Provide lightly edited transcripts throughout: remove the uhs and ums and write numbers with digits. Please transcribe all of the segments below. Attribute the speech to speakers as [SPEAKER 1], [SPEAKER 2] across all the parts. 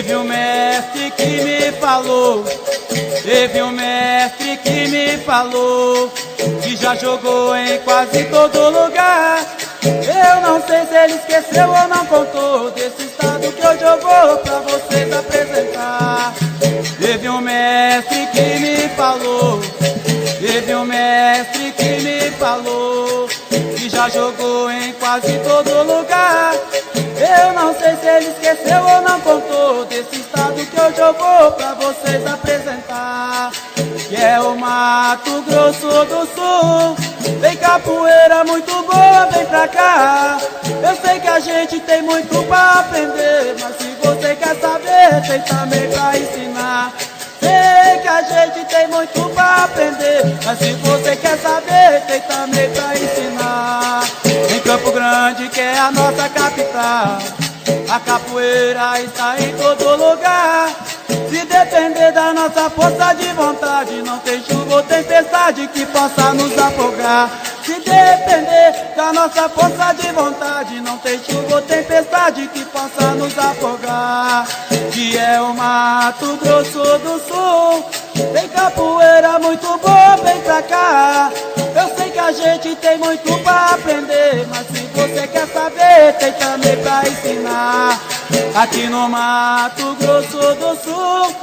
[SPEAKER 1] Teve um mestre que me falou, teve um mestre que me falou, que já jogou em quase todo lugar. Eu não sei se ele esqueceu ou não contou desse estado que hoje eu vou pra vocês apresentar. Teve um mestre que me falou, teve um mestre que me falou, que já jogou em quase todo lugar. Eu não sei se ele esqueceu ou não contou desse estado que hoje eu vou pra vocês apresentar, que é o Mato Grosso do Sul. Tem capoeira muito boa, vem pra cá. Eu sei que a gente tem muito pra aprender, mas se você quer saber, tem também pra ensinar. Sei que a gente tem muito pra aprender, mas se você quer saber, tem também pra ensinar. Em Campo Grande, que é a nossa capital, a capoeira está em todo lugar. Se depender da nossa força de vontade, não tem chuva ou tempestade que possa nos afogar. Se depender da nossa força de vontade, não tem chuva ou tempestade que possa nos afogar. Que é o Mato Grosso do Sul. Tem capoeira muito boa, vem pra cá. Eu sei que a gente tem muito pra aprender, mas se você quer saber, tem também pra ensinar. Aqui no Mato Grosso do Sul,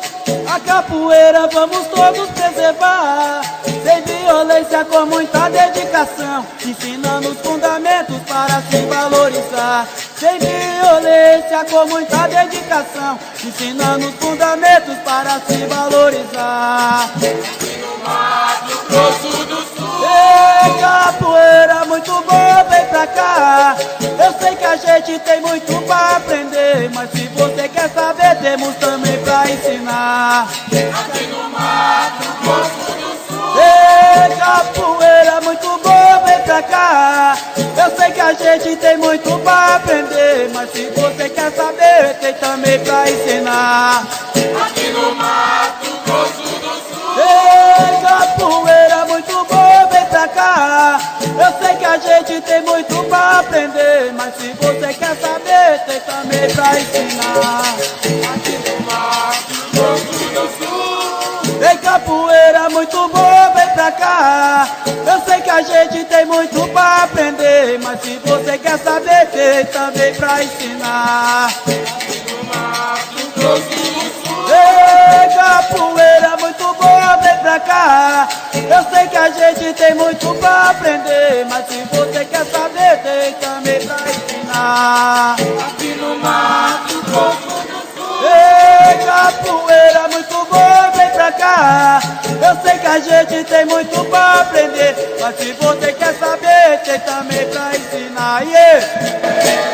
[SPEAKER 1] a capoeira vamos todos preservar, sem violência, com muita dedicação, ensinando os fundamentos para se valorizar. Sem violência, com muita dedicação, ensinando os fundamentos para se valorizar.
[SPEAKER 2] Aqui no Mato Grosso do Sul,
[SPEAKER 1] Ei, capoeira muito boa, vem pra cá. Eu sei que a gente tem muito pra aprender, mas se você quer saber, temos também pra ensinar.
[SPEAKER 2] aqui no Mato Grosso do Sul,
[SPEAKER 1] Ei, capoeira muito boa, vem pra cá. Eu sei que a gente tem muito pra aprender, mas se você quer saber, tem também pra ensinar.
[SPEAKER 2] aqui no Mato Grosso do Sul,
[SPEAKER 1] Ei, capoeira muito boa, vem pra cá. Eu sei que a gente tem muito pra aprender, mas se você quer saber, tem também pra ensinar.
[SPEAKER 2] aqui no Mato Grosso do Sul,
[SPEAKER 1] Ei, capoeira muito boa, vem pra cá. Eu sei que a gente tem muito pra aprender, mas se você quer saber, tem também pra ensinar.
[SPEAKER 2] aqui no Mato Grosso do Sul,
[SPEAKER 1] Ei, capoeira muito boa, vem pra cá. Eu sei que a gente tem muito pra aprender, mas se você quer saber, tem também pra ensinar.
[SPEAKER 2] aqui no Mato Grosso do Sul,
[SPEAKER 1] Ei, capoeira muito boa, vem pra cá. Eu sei que a gente tem muito pra aprender, mas se você quer saber, tem também pra ensinar. Yeah.